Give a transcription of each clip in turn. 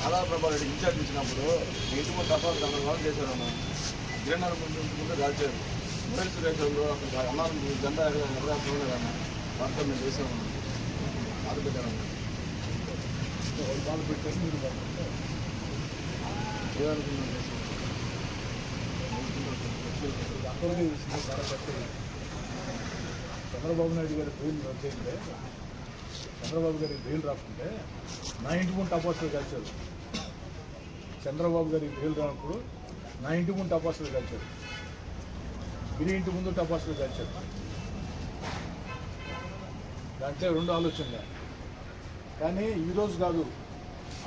ఆధార్ ప్రభావం ఇన్ఛార్జ్ ఇచ్చినప్పుడు ఇంటి ముందు తపాలు గందరగోళం చేశాను. గిరినగర్ ముందు కాల్చారు. మొబైల్ సురేషన్లో అసలు అన్నారు జెండా ఎక్కడ చూడలేదన్న భర్త మేము చేసాము బాధ పెట్టాను. బాధ పెట్టారు మీరు ఏదనుకున్నాను చంద్రబాబు నాయుడు గారి బెయిల్ వచ్చేయంటే చంద్రబాబు గారికి బెయిల్ రాకుంటే నా ఇంటి ముందు టపాసులు కాల్చారు. చంద్రబాబు గారికి బెయిల్ రానప్పుడు నా ఇంటి ముందు టపాసులు కాల్చారు. గిరి ఇంటి ముందు టపాసులు కాల్చారు. దాంట్లో రెండు ఆలోచనలే. కానీ ఈరోజు కాదు,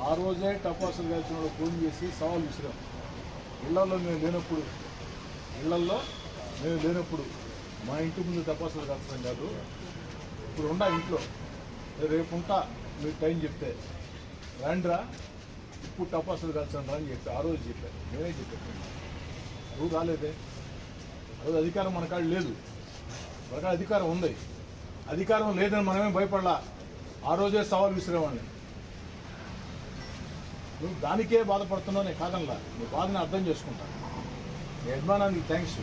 ఆ రోజే టపాసులు కాల్చిన వాళ్ళు ఫోన్ చేసి సవాల్ విసిరాం. ఇళ్లలో మేము లేనప్పుడు మా ఇంటి ముందు టపాసులు కాల్చడం కాదు, ఇప్పుడు ఉండా ఇంట్లో రేపు ఉంటా మీరు టైం చెప్తే రండిరా ఇప్పుడు టపాసులు కాల్చండి రా అని చెప్పి ఆ రోజు చెప్పారు. నేనే చెప్పాను. నువ్వు రాలేదే. ఆ రోజు అధికారం మన కాడ లేదు, మన కాడ అధికారం ఉంది. అధికారం లేదని మనమే భయపడలా. ఆ రోజే సవాల్ విసిరేవాడిని. నువ్వు దానికే బాధపడుతున్నావు, నేను కాదనలా. నీ బాధని అర్థం చేసుకుంటాను. నీ యజమానానికి థ్యాంక్స్.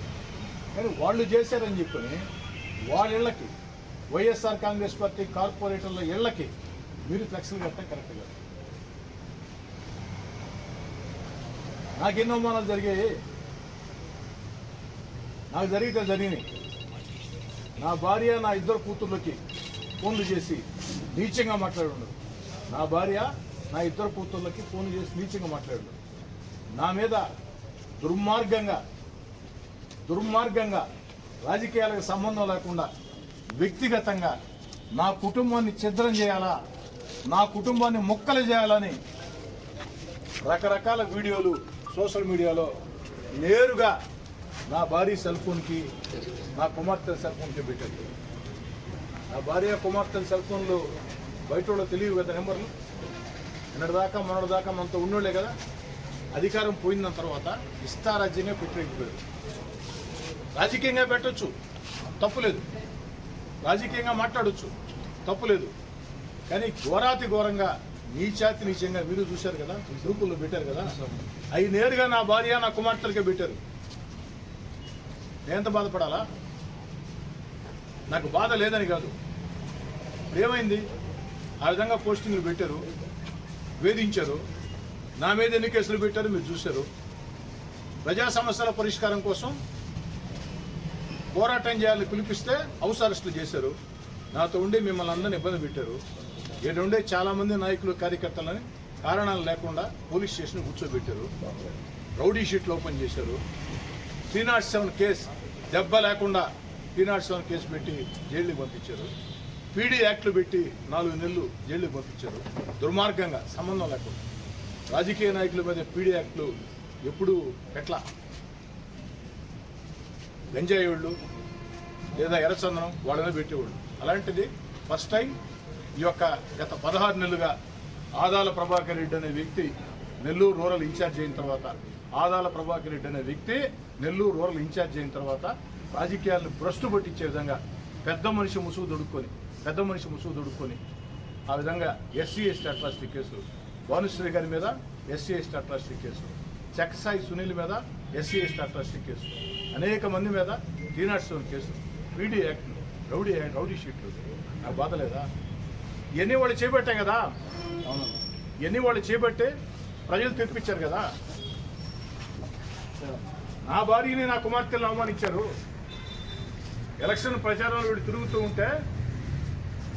కానీ వాళ్ళు చేశారని చెప్పని వాళ్ళ ఇళ్ళకి వైఎస్ఆర్ కాంగ్రెస్ పార్టీ కార్పొరేటర్ల ఇళ్ళకి మీరు ఫ్లెక్స్లు కట్టడం కరెక్ట్ కాదు. నాకెన్నో అవమానాలు జరిగాయి. నాకు జరిగినాయి. నా భార్య నా ఇద్దరు కూతుర్లకి ఫోన్లు చేసి నీచంగా మాట్లాడు. నా భార్య నా ఇద్దరు కూతుర్లకి ఫోన్లు చేసి నీచంగా మాట్లాడు. నా మీద దుర్మార్గంగా రాజకీయాలకు సంబంధం లేకుండా వ్యక్తిగతంగా నా కుటుంబాన్ని ఛిద్రం చేయాలా, నా కుటుంబాన్ని ముక్కలు చేయాలని రకరకాల వీడియోలు సోషల్ మీడియాలో నేరుగా నా భార్య సెల్ ఫోన్కి, నా కుమార్తె సెల్ ఫోన్కి పెట్టారు. నా భార్య కుమార్తె సెల్ ఫోన్లు బయట వాళ్ళు తెలియవు కదా నెంబర్లు. మొన్నటిదాకా మనతో ఉన్నోళ్లే కదా. అధికారం పోయిన తర్వాత ఇష్టారాజ్యంగా పెట్టలేకపోయారు. రాజకీయంగా పెట్టచ్చు, తప్పులేదు. రాజకీయంగా మాట్లాడచ్చు, తప్పులేదు. కానీ ఘోరాతి ఘోరంగా నీచంగా మీరు చూశారు కదా, గ్రూపుల్లో పెట్టారు కదా. అవి నేరుగా నా భార్య నా కుమార్తెలకే పెట్టారు. నేనెంత బాధపడాలా? నాకు బాధ లేదని కాదు. ఏమైంది? ఆ విధంగా పోస్టింగ్లు పెట్టారు, వేధించారు. నా మీద ఎన్ని కేసులు పెట్టారు మీరు చూశారు. ప్రజా సమస్యల పరిష్కారం కోసం పోరాటం చేయాలని పిలిపిస్తే హౌస్ అరెస్టులు చేశారు. నాతో ఉండి మిమ్మల్ని అందరినీ ఇబ్బంది పెట్టారు. ఉండే చాలామంది నాయకులు కార్యకర్తలని కారణాలు లేకుండా పోలీస్ స్టేషన్ కూర్చోబెట్టారు. రౌడీ షీట్లు ఓపెన్ చేశారు. 307 కేసు దెబ్బ లేకుండా 307 కేసు పెట్టి జైలుకి పంపించారు. పీడీ యాక్ట్లు పెట్టి 4 నెలలు జైలుకి పంపించారు. దుర్మార్గంగా సంబంధం లేకుండా రాజకీయ నాయకుల మీద పీడీ యాక్ట్లు ఎప్పుడు ఎట్లా గంజాయి వాళ్ళు లేదా ఎర్రచందనం వాళ్ళనే పెట్టేవాళ్ళు. అలాంటిది ఫస్ట్ టైం ఈ యొక్క గత 16 నెలలుగా ఆదాల ప్రభాకర్ రెడ్డి అనే వ్యక్తి నెల్లూరు రూరల్ ఇన్ఛార్జ్ అయిన తర్వాత రాజకీయాలను భ్రష్టు పట్టించే విధంగా పెద్ద మనిషి ముసుగు దొడుక్కొని ఆ విధంగా SC/ST అట్రాసిటీ కేసు, భానుశ్రీ గారి మీద SC/ST అట్రాసిటీ కేసు, చక్సాయి సునీల్ మీద SC/ST అట్రాసిటీ కేసు, అనేక మంది మీద 307 కేసు, పీడీ యాక్ట్లు, రౌడీ షీట్లు. నాకు బాధ లేదా? ఇవన్నీ వాళ్ళు చేపట్టాం కదా. అవును, ఇవన్నీ వాళ్ళు చేపట్టే ప్రజలు తెప్పించారు కదా. నా భార్యని నా కుమార్తెలను అవమానించారు. ఎలక్షన్ ప్రచారంలో వీడు తిరుగుతూ ఉంటే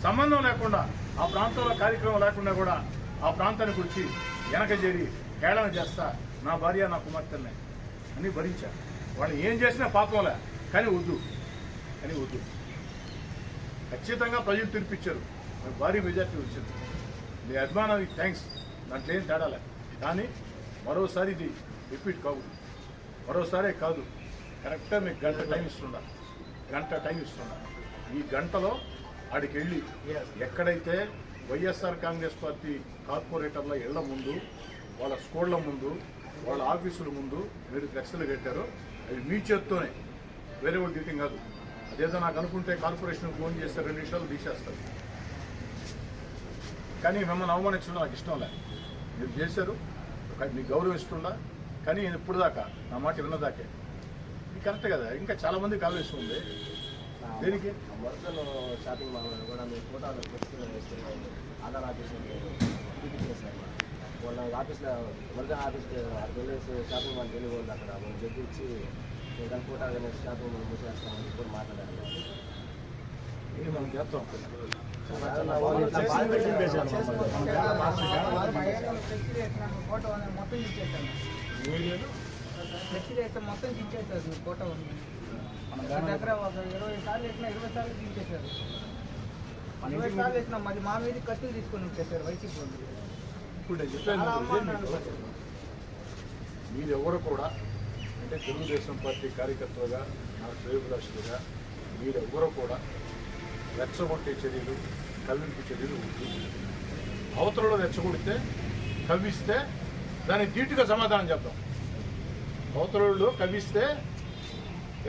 సంబంధం లేకుండా, ఆ ప్రాంతంలో కార్యక్రమం లేకుండా కూడా ఆ ప్రాంతాన్ని గురించి వెనక చేరి హేళన చేస్తా నా భార్య నా కుమార్తెల్ని అని భరించారు. వాళ్ళు ఏం చేసినా పాపంలే, కానీ వద్దు. ఖచ్చితంగా ప్రజలు తీర్పిచ్చారు. భారీ మెజార్టీ వచ్చింది. మీ అభిమానానికి థ్యాంక్స్. దాంట్లో ఏం తేడాలే. కానీ మరోసారి ఇది రిపీట్ కావు. మరోసారే కాదు, కరెక్ట్గా మీకు గంట టైం ఇస్తున్నా. ఈ గంటలో ఆడికి వెళ్ళి ఎక్కడైతే వైఎస్ఆర్ కాంగ్రెస్ పార్టీ కార్పొరేటర్ల ఇళ్ల ముందు, వాళ్ళ స్కూళ్ల ముందు, వాళ్ళ ఆఫీసుల ముందు మీరు ఫ్లెక్స్లు కట్టారో అవి మీ చేత్తోనే, వేరే వాళ్ళు తీయటం కాదు. అదేదో నాకు అనుకుంటే కార్పొరేషన్ ఫోన్ చేస్తే 2 నిమిషాలు తీసేస్తారు. కానీ మిమ్మల్ని అవమానించడం నాకు ఇష్టం లేదు. మీరు చేశారు, మీకు గౌరవిస్తుండా, కానీ ఇప్పుడు దాకా నా మాట విన్నదాకే ఇది కరెక్ట్ కదా. ఇంకా చాలా మందికి ఆలోచన ఉంది. దేనికి మొదలు షాపింగ్ మాల్ కూడా మీరు ఫోటోలు వేస్తే ఆధార్ ఆఫీస్ చేశారు. వాళ్ళ ఆఫీస్లో వర్గం ఆఫీస్కి అక్కడికి వెళ్ళేసి షాపింగ్ మాల్ వెళ్ళి వాళ్ళు అక్కడ మనం తెప్పించి దాని ఫోటో అనేసి షాపింగ్ మాల్ మూసేస్తామని కూడా మాట్లాడారు. ఇది మనం చేస్తాం. మొత్తం దించేస్తారు ఫోటో ఉంది దగ్గర ఒక 20 సార్లు వేసినా 20 సార్లు దించేశారు. 20 సార్లు వేసినా మరి మా మీద కత్తులు తీసుకొని వచ్చేసారు వైసీపీ వాళ్ళు. ఇప్పుడు నేను చెప్పాను, మీరు ఎవరు కూడా అంటే తెలుగుదేశం పార్టీ కార్యకర్తలుగా నా శ్రేయోభిలాషులుగా మీరు ఎవరు కూడా రెచ్చగొట్టే చర్యలు, కవ్వింపు చర్యలు అవతలలో రెచ్చగొడితే కవ్విస్తే దానికి ధీటుగా సమాధానం చెప్తాం. అవతలలో కవ్విస్తే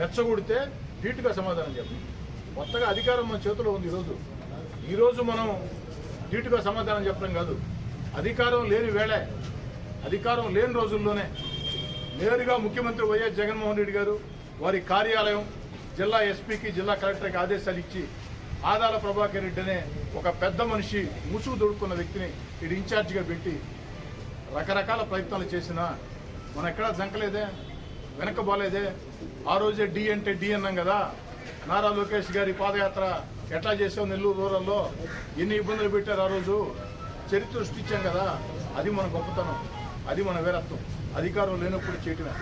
రెచ్చగొడితే ధీటుగా సమాధానం చెప్తాం. కొత్తగా అధికారం మన చేతిలో ఉంది. ఈరోజు మనం ధీటుగా సమాధానం చెప్పడం కాదు, అధికారం లేని వేళే, అధికారం లేని రోజుల్లోనే నేరుగా ముఖ్యమంత్రి వైఎస్ జగన్మోహన్ రెడ్డి గారు వారి కార్యాలయం జిల్లా ఎస్పీకి జిల్లా కలెక్టర్కి ఆదేశాలు ఇచ్చి ఆదాల ప్రభాకర్ రెడ్డి అనే ఒక పెద్ద మనిషి ముసుగు దొడుకున్న వ్యక్తిని ఇది ఇన్ఛార్జిగా పెట్టి రకరకాల ప్రయత్నాలు చేసినా మనం ఎక్కడా జంకలేదే, వెనకబోలేదే. ఆ రోజే డి అంటే డి అన్నాం కదా. నారా లోకేష్ గారి పాదయాత్ర ఎట్లా చేసాం నెల్లూరు రూరల్లో, ఎన్ని ఇబ్బందులు పెట్టారు ఆ రోజు, చరిత్ర సృష్టించాం కదా. అది మన గొప్పతనం, అది మన వీరత్వం. అధికారం లేనప్పుడు చేయటమే.